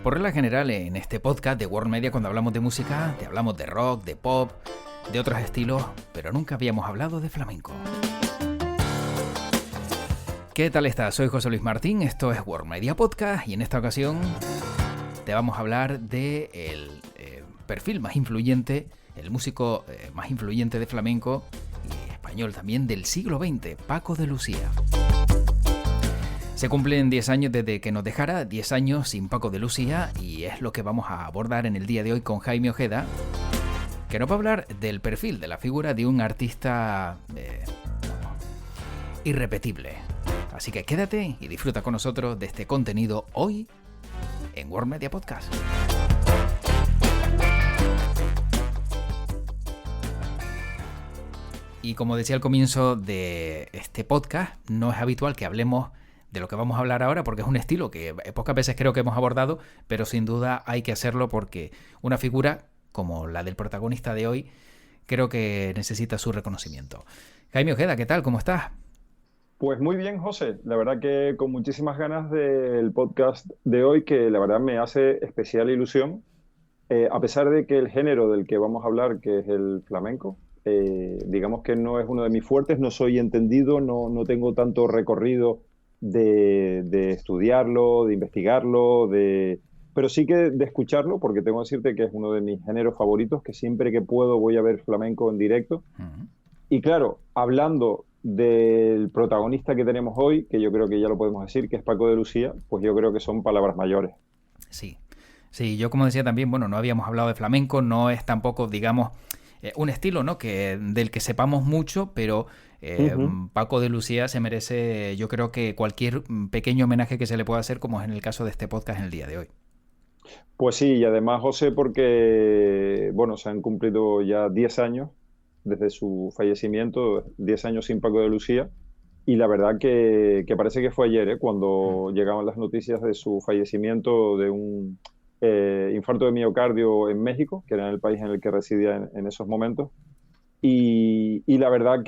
Por regla general, en este podcast de World Media, cuando hablamos de música, te hablamos de rock, de pop, de otros estilos, pero nunca habíamos hablado de flamenco. ¿Qué tal estás? Soy José Luis Martín, esto es World Media Podcast y en esta ocasión te vamos a hablar del perfil más influyente, el músico más influyente de flamenco y español también del siglo XX, Paco de Lucía. Se cumplen 10 años desde que nos dejara, 10 años sin Paco de Lucía, y es lo que vamos a abordar en el día de hoy con Jaime Ojeda, que nos va a hablar del perfil, de la figura de un artista irrepetible. Así que quédate y disfruta con nosotros de este contenido hoy en World Media Podcast. Y como decía al comienzo de este podcast, no es habitual que hablemos de lo que vamos a hablar ahora, porque es un estilo que pocas veces creo que hemos abordado, pero sin duda hay que hacerlo porque una figura como la del protagonista de hoy creo que necesita su reconocimiento. Jaime Ojeda, ¿qué tal? ¿Cómo estás? Pues muy bien, José. La verdad que con muchísimas ganas del podcast de hoy, que la verdad me hace especial ilusión, a pesar de que el género del que vamos a hablar, que es el flamenco, digamos que no es uno de mis fuertes, no soy entendido, no tengo tanto recorrido de estudiarlo, de investigarlo, pero sí que de escucharlo, porque tengo que decirte que es uno de mis géneros favoritos, que siempre que puedo voy a ver flamenco en directo. Y claro, hablando del protagonista que tenemos hoy, que yo creo que ya lo podemos decir, que es Paco de Lucía, pues yo creo que son palabras mayores. Sí, yo como decía también, bueno, no habíamos hablado de flamenco, no es tampoco, digamos, un estilo, ¿no? Del que sepamos mucho, pero Paco de Lucía se merece, yo creo que cualquier pequeño homenaje que se le pueda hacer, como es en el caso de este podcast en el día de hoy. Pues sí, y además, José, porque, bueno, se han cumplido ya 10 años desde su fallecimiento, 10 años sin Paco de Lucía, y la verdad que parece que fue ayer, cuando llegaban las noticias de su fallecimiento de un infarto de miocardio en México, que era en el país en el que residía en esos momentos. Y la verdad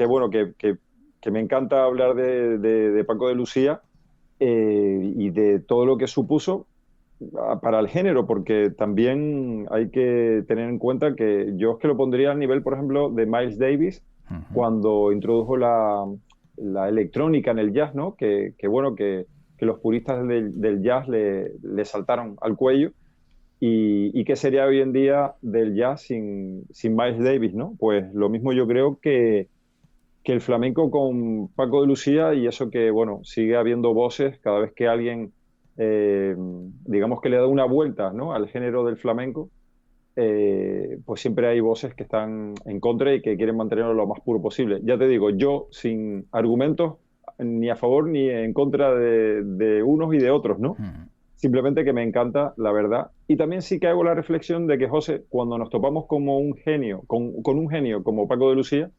bueno, que me encanta hablar de Paco de Lucía y de todo lo que supuso para el género, porque también hay que tener en cuenta que yo es que lo pondría al nivel, por ejemplo, de Miles Davis, cuando introdujo la electrónica en el jazz, ¿no? Bueno, que los puristas del jazz le saltaron al cuello. ¿Y qué sería hoy en día del jazz sin Miles Davis, ¿no? Pues lo mismo yo creo que el flamenco con Paco de Lucía, y eso que, bueno, sigue habiendo voces cada vez que alguien, digamos que le da una vuelta, ¿no?, al género del flamenco, pues siempre hay voces que están en contra y que quieren mantenerlo lo más puro posible. Ya te digo, yo sin argumentos ni a favor ni en contra de unos y de otros, ¿no? Simplemente que me encanta, la verdad. Y también sí que hago la reflexión de que, José, cuando nos topamos como un genio, con un genio como Paco de Lucía,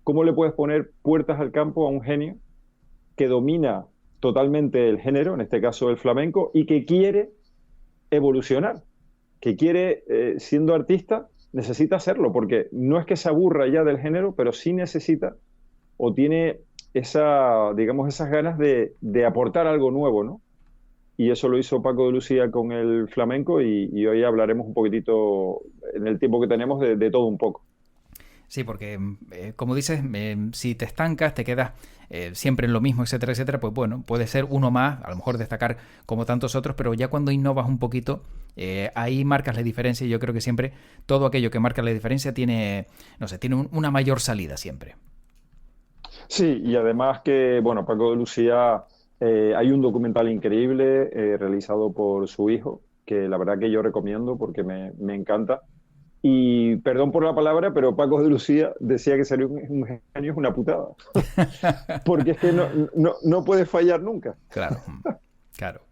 ¿cómo le puedes poner puertas al campo a un genio que domina totalmente el género, en este caso el flamenco, y que quiere evolucionar? Que quiere, siendo artista, necesita hacerlo, porque no es que se aburra ya del género, pero sí necesita o tiene digamos, esas ganas de aportar algo nuevo, ¿no? Y eso lo hizo Paco de Lucía con el flamenco y hoy hablaremos un poquitito, en el tiempo que tenemos, de todo un poco. Sí, porque como dices, si te estancas, te quedas siempre en lo mismo, etcétera, etcétera, pues bueno, puede ser uno más, a lo mejor destacar como tantos otros, pero ya cuando innovas un poquito, ahí marcas la diferencia y yo creo que siempre todo aquello que marca la diferencia tiene, no sé, tiene una mayor salida siempre. Sí, y además que, bueno, Paco de Lucía, hay un documental increíble realizado por su hijo, que la verdad que yo recomiendo porque me encanta. Y perdón por la palabra, pero Paco de Lucía decía que sería un genio, es una putada. Porque es que no puede fallar nunca. Claro, claro.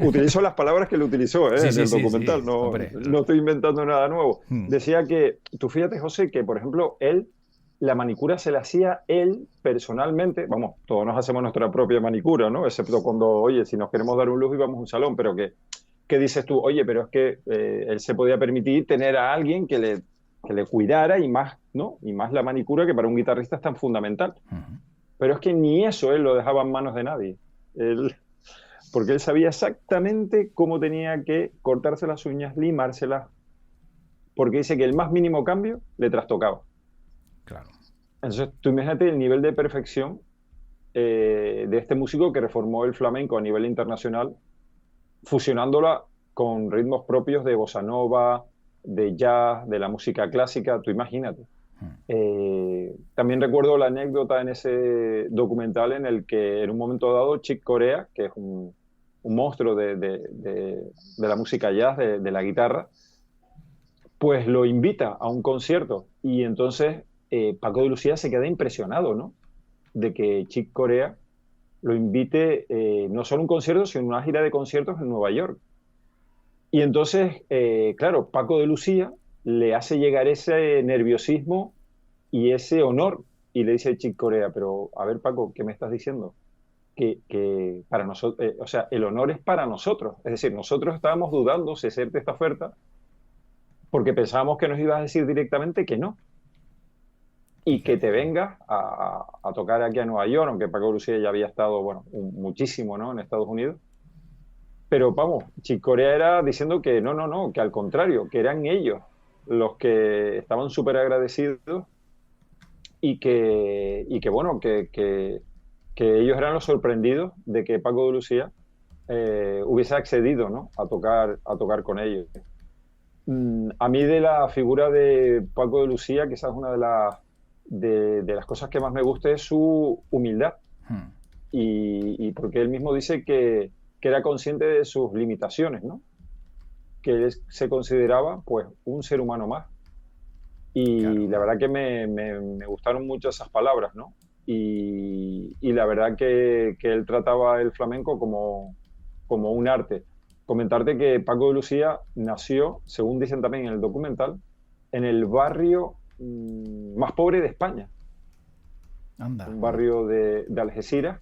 Utilizo las palabras que él utilizó Sí, en sí, el sí, documental, sí, hombre. no estoy inventando nada nuevo. Hmm. Decía que, tú fíjate, José, que por ejemplo, él, la manicura se la hacía él personalmente. Vamos, todos nos hacemos nuestra propia manicura, ¿no? Excepto cuando, oye, si nos queremos dar un lujo y vamos a un salón, pero ¿qué dices tú? Oye, pero es que él se podía permitir tener a alguien que le cuidara y más, ¿no? Y más la manicura, que para un guitarrista es tan fundamental. Pero es que ni eso él lo dejaba en manos de nadie. Él porque él sabía exactamente cómo tenía que cortarse las uñas, limárselas, porque dice que el más mínimo cambio le trastocaba. Claro. Entonces, tú imagínate el nivel de perfección de este músico que reformó el flamenco a nivel internacional, fusionándola con ritmos propios de bossa nova, de jazz, de la música clásica, tú imagínate. También recuerdo la anécdota en ese documental en el que en un momento dado Chick Corea, que es un monstruo de la música jazz, de la guitarra, pues lo invita a un concierto y entonces Paco de Lucía se queda impresionado, ¿no? De que Chick Corea lo invite no solo a un concierto, sino a una gira de conciertos en Nueva York. Y entonces, claro, Paco de Lucía le hace llegar ese nerviosismo y ese honor. Y le dice a Chick Corea, pero a ver, Paco, ¿qué me estás diciendo? Que para nosotros, o sea, el honor es para nosotros. Es decir, nosotros estábamos dudando si hacerte esta oferta porque pensábamos que nos ibas a decir directamente que no. Y que Fíjate. te vengas a tocar aquí a Nueva York, aunque Paco de Lucía ya había estado, bueno, muchísimo, ¿no? En Estados Unidos. Pero vamos, Chick Corea era diciendo que no, no, no, que al contrario, que eran ellos los que estaban súper agradecidos y que bueno, que ellos eran los sorprendidos de que Paco de Lucía hubiese accedido, ¿no? A tocar con ellos. A mí de la figura de Paco de Lucía, quizás una de las cosas que más me gusta es su humildad Hmm. y porque él mismo dice que era consciente de sus limitaciones, ¿no? Que él se consideraba pues un ser humano más. Claro. Y la verdad que me gustaron mucho esas palabras, ¿no? Y la verdad que él trataba el flamenco como un arte. Comentarte que Paco de Lucía nació, según dicen también en el documental, en el barrio más pobre de España, Anda. un Hmm. barrio de Algeciras,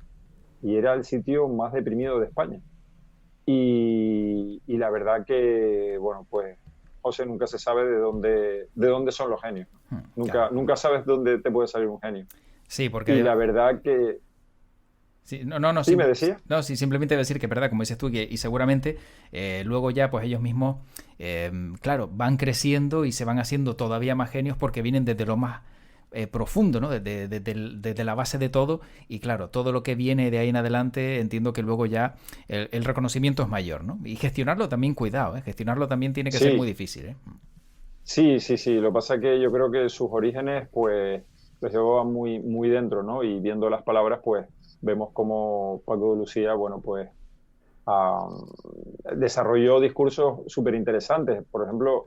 y era el sitio más deprimido de España. Y la verdad que, bueno, pues, José, nunca se sabe de dónde son los genios. Hmm. Claro. Nunca sabes dónde te puede salir un genio. Sí, porque Y la verdad que... sí, no, no, no, Sí, me decía. no, sí, simplemente decir que es verdad, como dices tú, y seguramente luego ya pues ellos mismos, claro, van creciendo y se van haciendo todavía más genios porque vienen desde lo más profundo, ¿no? Desde la base de todo y claro, todo lo que viene de ahí en adelante entiendo que luego ya el reconocimiento es mayor, ¿no? Y gestionarlo también, cuidado, gestionarlo también tiene que ser muy Sí, difícil, ¿eh? sí, sí, sí. Lo que pasa es que yo creo que sus orígenes, pues, los llevaban muy, muy dentro, ¿no? Y viendo las palabras, pues, vemos cómo Paco de Lucía, bueno, pues, ah, desarrolló discursos súper interesantes. Por ejemplo,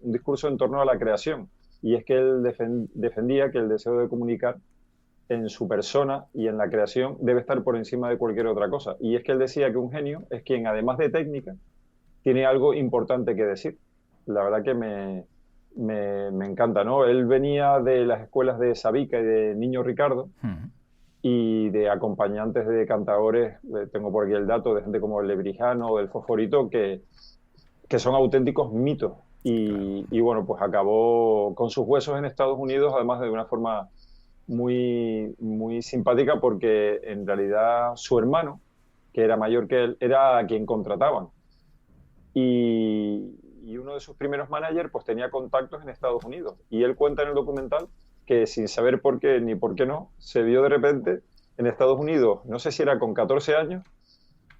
un discurso en torno a la creación. Y es que él defendía que el deseo de comunicar en su persona y en la creación debe estar por encima de cualquier otra cosa. Y es que él decía que un genio es quien, además de técnica, tiene algo importante que decir. La verdad que me encanta, ¿no? Él venía de las escuelas de Sabica y de Niño Ricardo Hmm. y de acompañantes de cantadores, tengo por aquí el dato, de gente como el Lebrijano o el Fosforito, que son auténticos mitos. Claro. Y bueno, pues acabó con sus huesos en Estados Unidos, además de una forma muy, muy simpática, porque en realidad su hermano, que era mayor que él, era a quien contrataban. Y uno de sus primeros managers pues tenía contactos en Estados Unidos. Y él cuenta en el documental que sin saber por qué ni por qué no, se vio de repente en Estados Unidos, no sé si era con 14 años,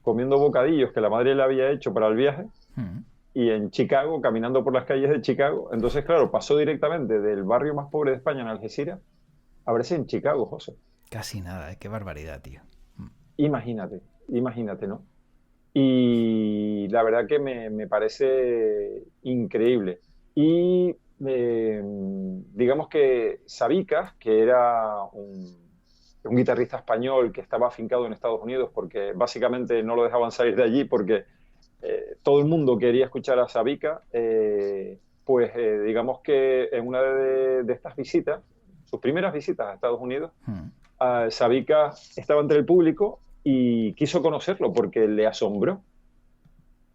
comiendo bocadillos que la madre le había hecho para el viaje, Hmm. y en Chicago, caminando por las calles de Chicago. Entonces, claro, pasó directamente del barrio más pobre de España, en Algeciras, a verse en Chicago, José. Casi nada, qué barbaridad, tío. Hmm. Imagínate, imagínate, ¿no? Y la verdad que me parece increíble. Y digamos que Sabicas, que era un guitarrista español que estaba afincado en Estados Unidos porque básicamente no lo dejaban salir de allí porque todo el mundo quería escuchar a Sabica, pues digamos que en una de estas visitas, sus primeras visitas a Estados Unidos, Hmm. Sabica estaba entre el público y quiso conocerlo porque le asombró.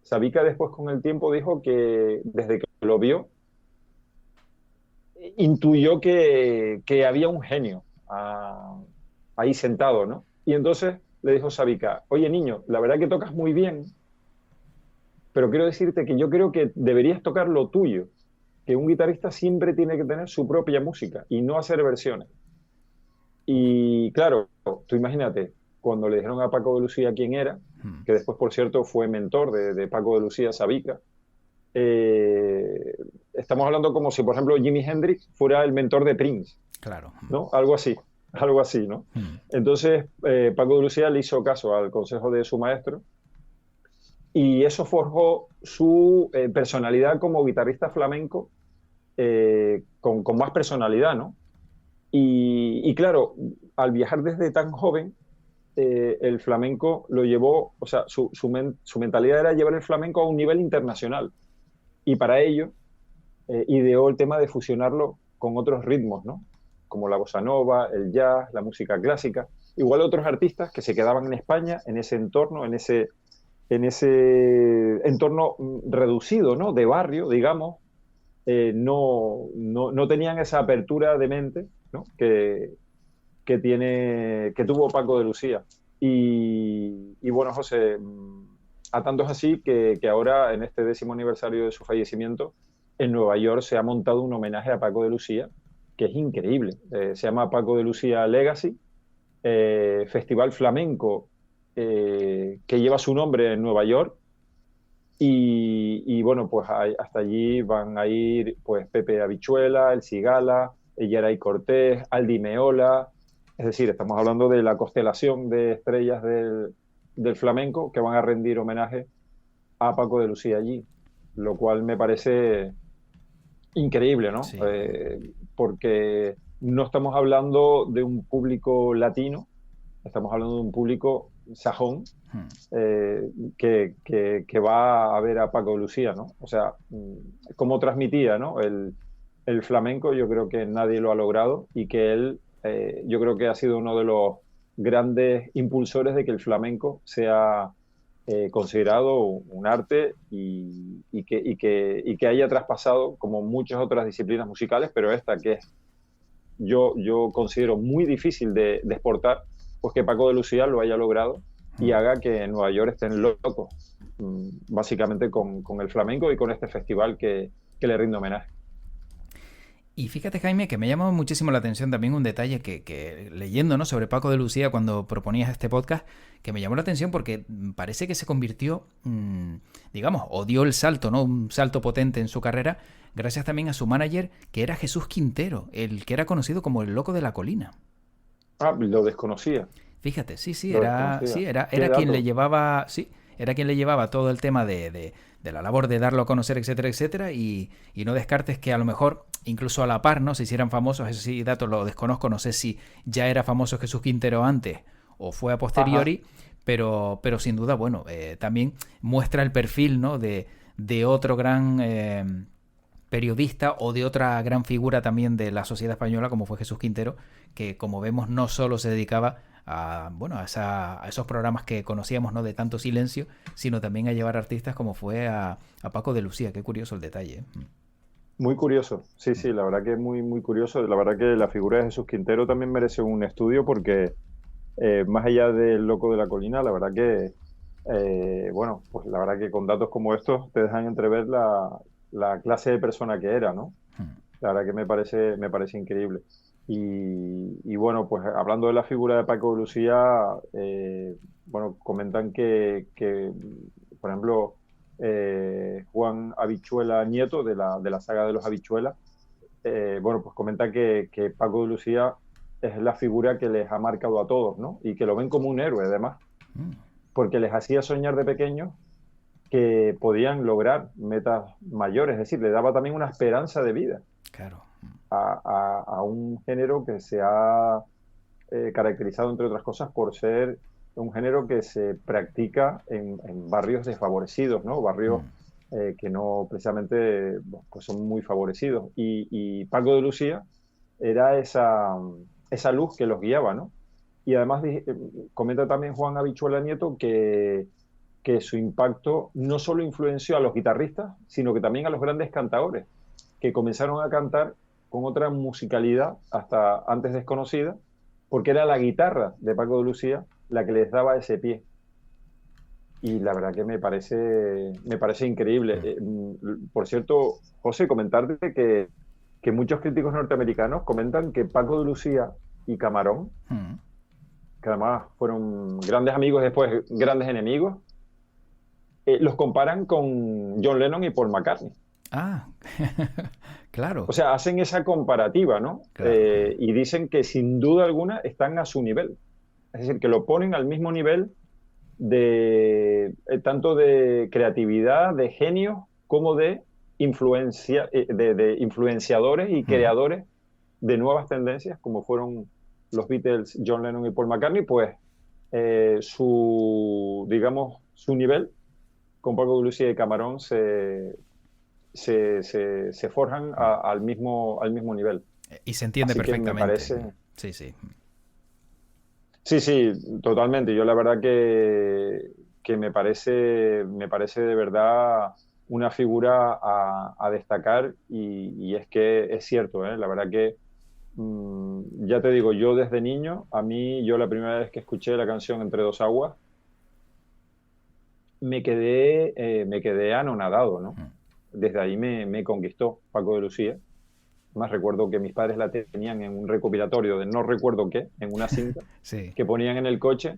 Sabica después con el tiempo dijo que desde que lo vio, intuyó que había un genio ahí sentado, ¿no? Y entonces le dijo Sabica, oye niño, la verdad que tocas muy bien, pero quiero decirte que yo creo que deberías tocar lo tuyo, que un guitarrista siempre tiene que tener su propia música y no hacer versiones. Y claro, tú imagínate, cuando le dijeron a Paco de Lucía quién era, Mm. que después, por cierto, fue mentor de Paco de Lucía, Sabica, eh, estamos hablando como si, por ejemplo, Jimi Hendrix fuera el mentor de Prince, Claro. ¿no? Algo así, ¿no? Mm. Entonces, Paco de Lucía le hizo caso al consejo de su maestro y eso forjó su personalidad como guitarrista flamenco con más personalidad, ¿no? Y claro, al viajar desde tan joven, el flamenco lo llevó, o sea, su mentalidad era llevar el flamenco a un nivel internacional. Y para ello, ideó el tema de fusionarlo con otros ritmos, ¿no? Como la bossa nova, el jazz, la música clásica. Igual otros artistas que se quedaban en España, en ese entorno, en ese entorno reducido, ¿no? De barrio, digamos, no tenían esa apertura de mente, ¿no? Que tuvo Paco de Lucía. Y bueno, José, a tanto es así que ahora, en este 10º aniversario de su fallecimiento, en Nueva York se ha montado un homenaje a Paco de Lucía, que es increíble. Se llama Paco de Lucía Legacy, festival flamenco que lleva su nombre en Nueva York. Y bueno, pues hasta allí van a ir pues Pepe Habichuela, El Cigala, Yeray Cortés, Aldi Meola. Es decir, estamos hablando de la constelación de estrellas del flamenco que van a rendir homenaje a Paco de Lucía allí, lo cual me parece increíble, ¿no? Sí. Porque no estamos hablando de un público latino, estamos hablando de un público sajón Mm. que va a ver a Paco de Lucía, ¿no? O sea, cómo transmitía, ¿no? El flamenco, yo creo que nadie lo ha logrado y que él, yo creo que ha sido uno de los grandes impulsores de que el flamenco sea considerado un arte y que haya traspasado como muchas otras disciplinas musicales, pero esta que es yo considero muy difícil de exportar, pues que Paco de Lucía lo haya logrado y haga que en Nueva York estén locos, básicamente con el flamenco y con este festival que le rinde homenaje. Y fíjate, Jaime, que me llamó muchísimo la atención también un detalle leyendo, ¿no?, sobre Paco de Lucía cuando proponías este podcast, que me llamó la atención porque parece que se convirtió, digamos, o dio el salto, ¿no?, un salto potente en su carrera, gracias también a su manager, que era Jesús Quintero, el que era conocido como el Loco de la Colina. Ah, lo desconocía. Fíjate, sí, Lo era, desconocía. sí, era, ¿Qué era quien le dato? llevaba, sí, era quien le llevaba todo el tema de la labor de darlo a conocer, etcétera, etcétera, y no descartes que a lo mejor, incluso a la par, ¿no?, se hicieran famosos, ese sí, dato lo desconozco, no sé si ya era famoso Jesús Quintero antes o fue a Ajá. posteriori, pero sin duda, bueno, también muestra el perfil, ¿no?, de otro gran periodista o de otra gran figura también de la sociedad española como fue Jesús Quintero, que como vemos no solo se dedicaba a, bueno, a esos programas que conocíamos, ¿no?, de tanto silencio, sino también a llevar artistas como fue a Paco de Lucía. Qué curioso el detalle, ¿eh? Muy curioso, sí, sí, la verdad que es muy, muy curioso. La verdad que la figura de Jesús Quintero también merece un estudio porque más allá del Loco de la Colina, la verdad que, bueno, pues la verdad que con datos como estos te dejan entrever la clase de persona que era, ¿no? La verdad que me parece increíble. Y bueno, pues hablando de la figura de Paco de Lucía, bueno, comentan por ejemplo, Juan Habichuela Nieto, de la saga de los Habichuelas, bueno, pues comenta que Paco de Lucía es la figura que les ha marcado a todos, ¿no? Y que lo ven como un héroe, además, Mm, porque les hacía soñar de pequeños que podían lograr metas mayores, es decir, le daba también una esperanza de vida claro. a un género que se ha caracterizado, entre otras cosas, por ser un género que se practica en barrios desfavorecidos, ¿no? Barrios Mm, que no precisamente pues son muy favorecidos. Y Paco de Lucía era esa luz que los guiaba, ¿no? Y además comenta también Juan Habichuela Nieto que su impacto no solo influenció a los guitarristas, sino que también a los grandes cantadores, que comenzaron a cantar con otra musicalidad hasta antes desconocida, porque era la guitarra de Paco de Lucía la que les daba ese pie. Y la verdad que me parece increíble. Por cierto, José, comentarte que muchos críticos norteamericanos comentan que Paco de Lucía y Camarón, Mm. que además fueron grandes amigos y después grandes enemigos, los comparan con John Lennon y Paul McCartney. Ah, claro, O sea, hacen esa comparativa, ¿no? claro. Y dicen que sin duda alguna están a su nivel. Es decir, que lo ponen al mismo nivel de tanto de creatividad, de genio, como de de influenciadores y Mm. creadores de nuevas tendencias, como fueron los Beatles, John Lennon y Paul McCartney, pues digamos, su nivel con Paco de Lucía y Camarón se forjan al mismo nivel. Y se entiende Así que me perfectamente. parece. Sí, sí. Sí, sí, totalmente. Yo la verdad que me parece de verdad una figura a destacar y es que es cierto, ¿eh? La verdad que, ya te digo, yo desde niño, yo la primera vez que escuché la canción Entre dos aguas, me quedé anonadado, ¿no? Mm. Desde ahí me conquistó Paco de Lucía. Más recuerdo que mis padres la tenían en un recopilatorio de no recuerdo qué, en una cinta Sí. que ponían en el coche.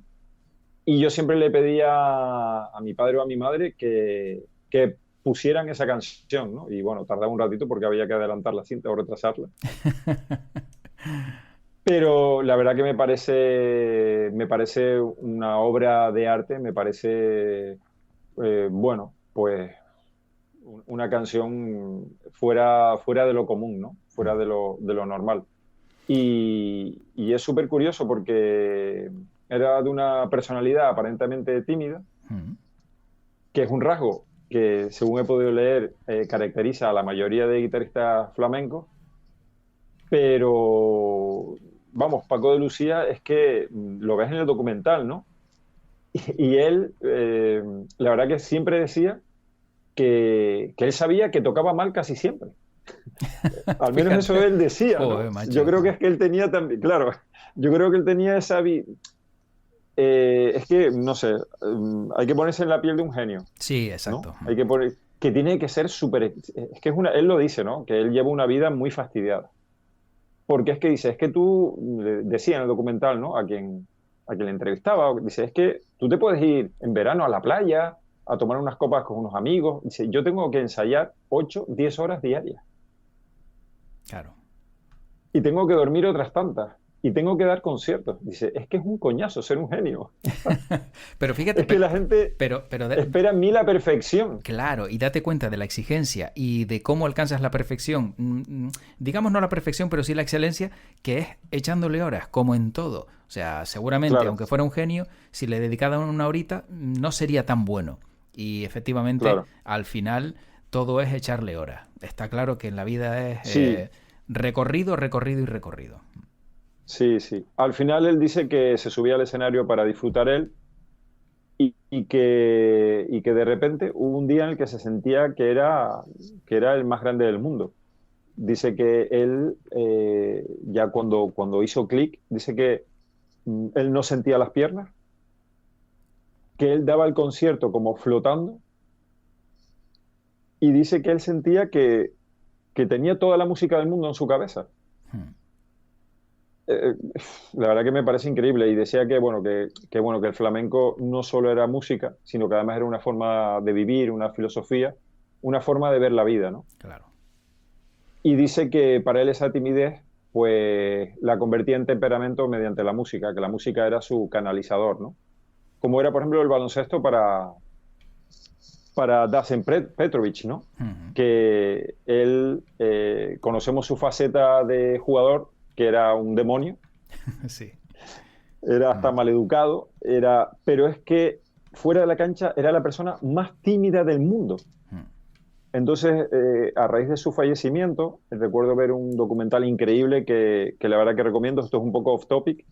Y yo siempre le pedía a mi padre o a mi madre que pusieran esa canción, ¿no? Y bueno, tardaba un ratito porque había que adelantar la cinta o retrasarla. Pero la verdad que me parece una obra de arte, me parece, bueno, pues una canción fuera de lo común, ¿no? Fuera Mm. de lo normal. Y es súper curioso porque era de una personalidad aparentemente tímida, Mm. que es un rasgo que, según he podido leer, caracteriza a la mayoría de guitarristas flamencos, pero vamos, Paco de Lucía es que lo ves en el documental, ¿no? Y él, la verdad que siempre decía que él sabía que tocaba mal casi siempre. Al menos eso Fíjate. él decía, Joder, ¿no? Yo macho. creo que es que él tenía también, claro, yo creo que él tenía es que, no sé, hay que ponerse en la piel de un genio, Sí, ¿no? exacto. Hay que poner, que tiene que ser súper, es que él lo dice, ¿no? Que él lleva una vida muy fastidiada. Porque es que dice, es que tú, decía en el documental, ¿no? A quien le entrevistaba, dice, es que tú te puedes ir en verano a la playa, a tomar unas copas con unos amigos. Dice, yo tengo que ensayar 8 10 horas diarias Claro. y tengo que dormir otras tantas y tengo que dar conciertos. Dice, es que es un coñazo ser un genio. Pero fíjate, Es que la gente pero espera en mí la perfección. claro, y date cuenta de la exigencia y de cómo alcanzas la perfección. Digamos no la perfección, pero sí la excelencia, que es echándole horas, como en todo. O sea, seguramente, Claro, aunque fuera un genio, si le dedicara una horita, no sería tan bueno. Y efectivamente, claro. al final, todo es echarle horas. Está claro que en la vida es Sí, recorrido, recorrido y recorrido. sí, sí. Al final él dice que se subía al escenario para disfrutar él y que de repente hubo un día en el que se sentía que era el más grande del mundo. Dice que él, ya cuando hizo clic, dice que él no sentía las piernas, que él daba el concierto como flotando y dice que él sentía que tenía toda la música del mundo en su cabeza. Hmm. Eh, la verdad que me parece increíble y decía que bueno que el flamenco no solo era música, sino que además era una forma de vivir, una filosofía, una forma de ver la vida, ¿no? Claro. Y dice que para él esa timidez pues la convertía en temperamento mediante la música, que la música era su canalizador, ¿no? Como era, por ejemplo, el baloncesto para Dasen Petrovic, ¿no? Hmm. Que él, conocemos su faceta de jugador, que era un demonio, Sí. era hasta Hmm. maleducado, pero es que fuera de la cancha era la persona más tímida del mundo. Hmm. Entonces, a raíz de su fallecimiento, recuerdo ver un documental increíble que la verdad que recomiendo, esto es un poco off topic,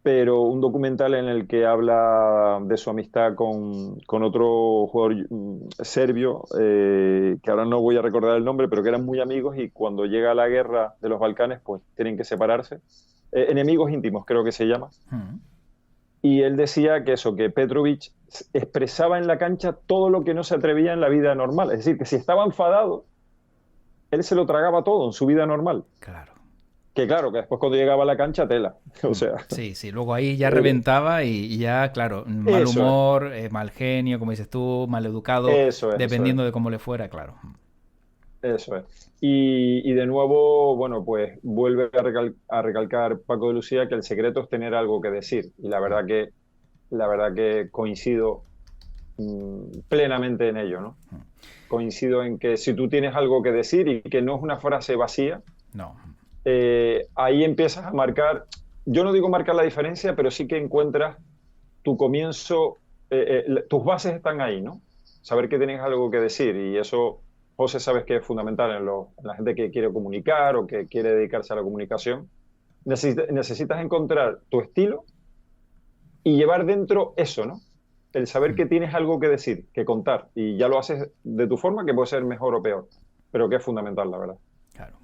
pero un documental en el que habla de su amistad con otro jugador serbio, que ahora no voy a recordar el nombre, pero que eran muy amigos y cuando llega la guerra de los Balcanes, pues tienen que separarse. Enemigos íntimos, creo que se llama. Hmm. y él decía que eso, que Petrovic expresaba en la cancha todo lo que no se atrevía en la vida normal. Es decir, que si estaba enfadado, él se lo tragaba todo en su vida normal. Claro. Que claro, que después cuando llegaba a la cancha, tela. O sea, Sí, sí, luego ahí ya reventaba y ya, claro, mal eso es, humor, mal genio, como dices tú, mal educado, eso es, eso es. dependiendo de cómo le fuera, claro. Eso es. Y de nuevo, bueno, pues vuelve a recalcar Paco de Lucía que el secreto es tener algo que decir. Y la verdad que coincido plenamente en ello, ¿no? Coincido en que si tú tienes algo que decir y que no es una frase vacía, No. ahí empiezas a marcar, yo no digo marcar la diferencia, pero sí que encuentras tu comienzo, tus bases están ahí, ¿no? Saber que tienes algo que decir y eso, José, sabes que es fundamental en la gente que quiere comunicar o que quiere dedicarse a la comunicación. Necesitas encontrar tu estilo y llevar dentro eso, ¿no? El saber que tienes algo que decir, que contar, y ya lo haces de tu forma, que puede ser mejor o peor, pero que es fundamental, la verdad. Claro.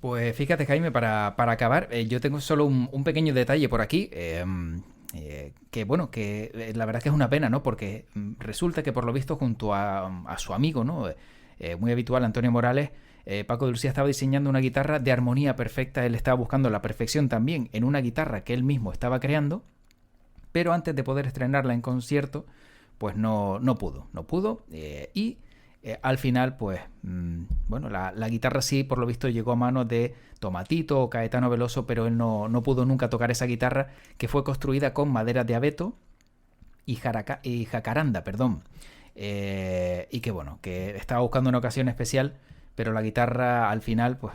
Pues fíjate, Jaime, para acabar, yo tengo solo un pequeño detalle por aquí. Que bueno, que la verdad que es una pena, ¿no? Porque resulta que por lo visto junto a su amigo, ¿no? Muy habitual, Antonio Morales, Paco de Lucía estaba diseñando una guitarra de armonía perfecta. Él estaba buscando la perfección también en una guitarra que él mismo estaba creando, pero antes de poder estrenarla en concierto, pues no pudo. Y al final, pues, bueno, la guitarra sí, por lo visto, llegó a manos de Tomatito o Caetano Veloso, pero él no pudo nunca tocar esa guitarra que fue construida con maderas de abeto y jacaranda, perdón. Y que bueno, que estaba buscando una ocasión especial, pero la guitarra al final, pues,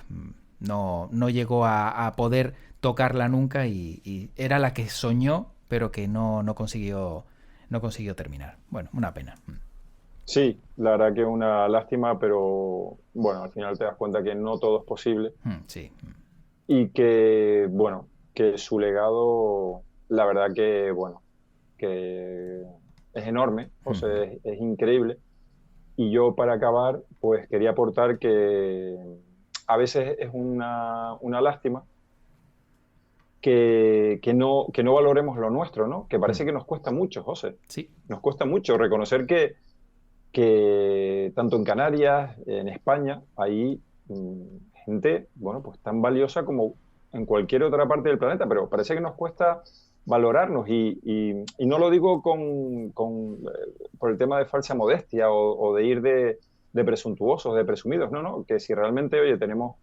no llegó a poder tocarla nunca y era la que soñó, pero que no consiguió terminar. Bueno, una pena. Sí, la verdad que es una lástima, pero bueno, al final te das cuenta que no todo es posible Sí. y que, bueno, que su legado, la verdad que, bueno, que es enorme, o sea, es increíble. Y yo para acabar, pues quería aportar que a veces es una lástima que no valoremos lo nuestro, ¿no? Que parece que nos cuesta mucho, José. Sí. Nos cuesta mucho reconocer que tanto en Canarias, en España, hay gente, bueno, pues tan valiosa como en cualquier otra parte del planeta, pero parece que nos cuesta valorarnos y no lo digo por el tema de falsa modestia o de ir de presuntuosos, de presumidos, no, que si realmente, oye, tenemos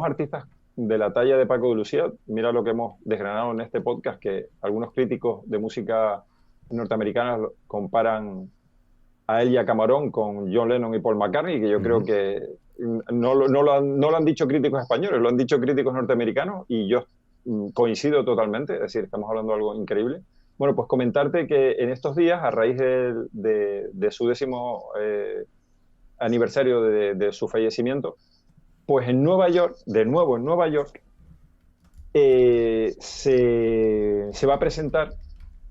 artistas de la talla de Paco de Lucía, mira lo que hemos desgranado en este podcast, que algunos críticos de música norteamericana comparan a él y a Camarón con John Lennon y Paul McCartney, que yo creo que no lo han dicho críticos españoles, lo han dicho críticos norteamericanos y yo coincido totalmente, es decir, estamos hablando de algo increíble. Bueno, pues comentarte que en estos días, a raíz de su 10º aniversario de su fallecimiento, pues en Nueva York, de nuevo en Nueva York, se va a presentar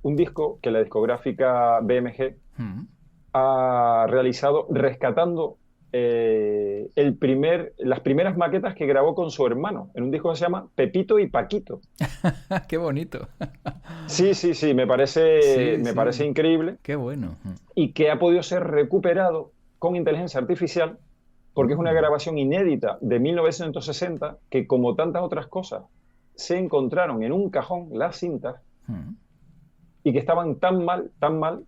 un disco que la discográfica BMG ha realizado rescatando las primeras maquetas que grabó con su hermano en un disco que se llama Pepito y Paquito. Qué bonito. Sí, Sí, me parece sí. increíble Qué bueno. y que ha podido ser recuperado con inteligencia artificial porque es una grabación inédita de 1960 que, como tantas otras cosas, se encontraron en un cajón las cintas y que estaban tan mal,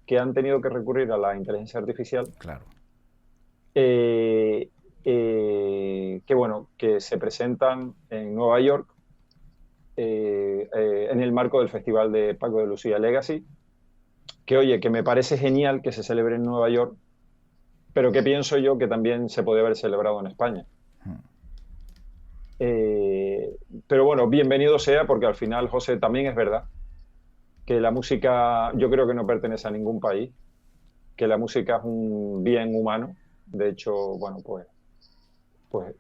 que han tenido que recurrir a la inteligencia artificial. Claro. Que bueno, que se presentan en Nueva York en el marco del Festival de Paco de Lucía Legacy, que oye, que me parece genial que se celebre en Nueva York, pero que pienso yo que también se podría haber celebrado en España. Pero bueno, bienvenido sea, porque al final, José, también es verdad que la música yo creo que no pertenece a ningún país, que la música es un bien humano. De hecho, bueno, pues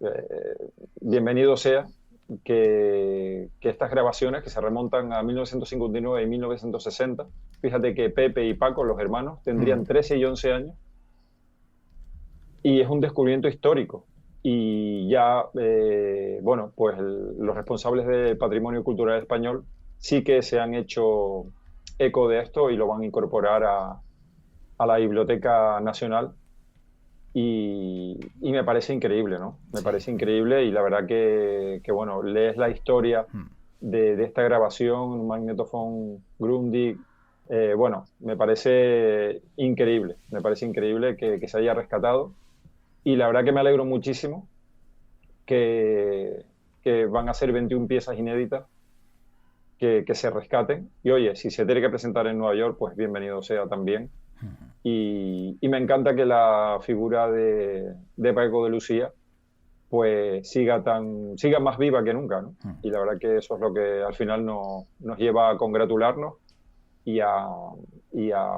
bienvenido sea que estas grabaciones que se remontan a 1959 y 1960, fíjate que Pepe y Paco, los hermanos, tendrían 13 y 11 años, y es un descubrimiento histórico. Y ya, bueno, pues los responsables del patrimonio cultural español sí que se han hecho eco de esto y lo van a incorporar a la Biblioteca Nacional. Y me parece increíble, ¿no? Me parece increíble y la verdad que bueno, lees la historia de esta grabación, un magnetofón Grundig. Bueno, me parece increíble que se haya rescatado y la verdad que me alegro muchísimo que, que van a ser 21 piezas inéditas que se rescaten. Y oye, si se tiene que presentar en Nueva York, pues bienvenido sea también. Y me encanta que la figura de Paco de Lucía pues siga más viva que nunca, ¿no? Y la verdad que eso es lo que al final nos lleva a congratularnos y a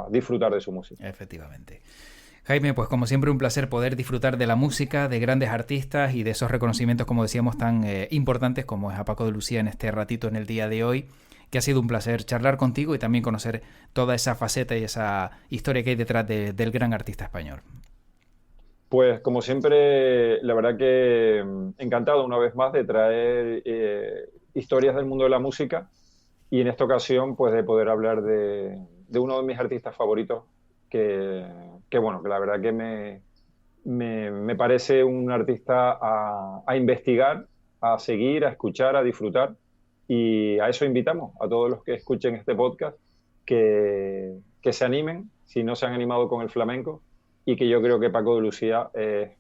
disfrutar de su música. Efectivamente. Jaime, pues como siempre un placer poder disfrutar de la música, de grandes artistas y de esos reconocimientos, como decíamos, tan importantes como es a Paco de Lucía en este ratito en el día de hoy, que ha sido un placer charlar contigo y también conocer toda esa faceta y esa historia que hay detrás del gran artista español. Pues como siempre, la verdad que encantado una vez más de traer historias del mundo de la música y en esta ocasión pues de poder hablar de uno de mis artistas favoritos que bueno, que la verdad que me parece un artista a investigar, a seguir, a escuchar, a disfrutar y a eso invitamos a todos los que escuchen este podcast que se animen, si no se han animado con el flamenco, y que yo creo que Paco de Lucía es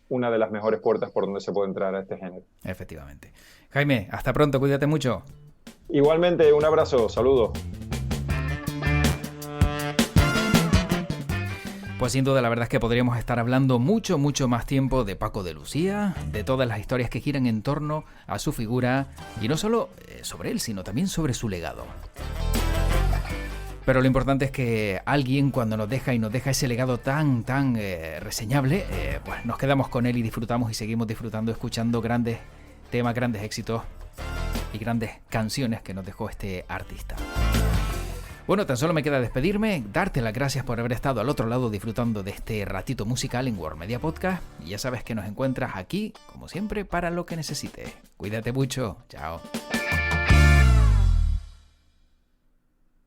una de las mejores puertas por donde se puede entrar a este género. Efectivamente. Jaime, hasta pronto, cuídate mucho. Igualmente, un abrazo, saludos. Pues sin duda la verdad es que podríamos estar hablando mucho más tiempo de Paco de Lucía, de todas las historias que giran en torno a su figura, y no solo sobre él, sino también sobre su legado. Pero lo importante es que alguien cuando nos deja ese legado tan reseñable, pues nos quedamos con él y disfrutamos y seguimos disfrutando, escuchando grandes temas, grandes éxitos y grandes canciones que nos dejó este artista. Bueno, tan solo me queda despedirme, darte las gracias por haber estado al otro lado disfrutando de este ratito musical en World Media Podcast. Y ya sabes que nos encuentras aquí, como siempre, para lo que necesites. Cuídate mucho. Chao.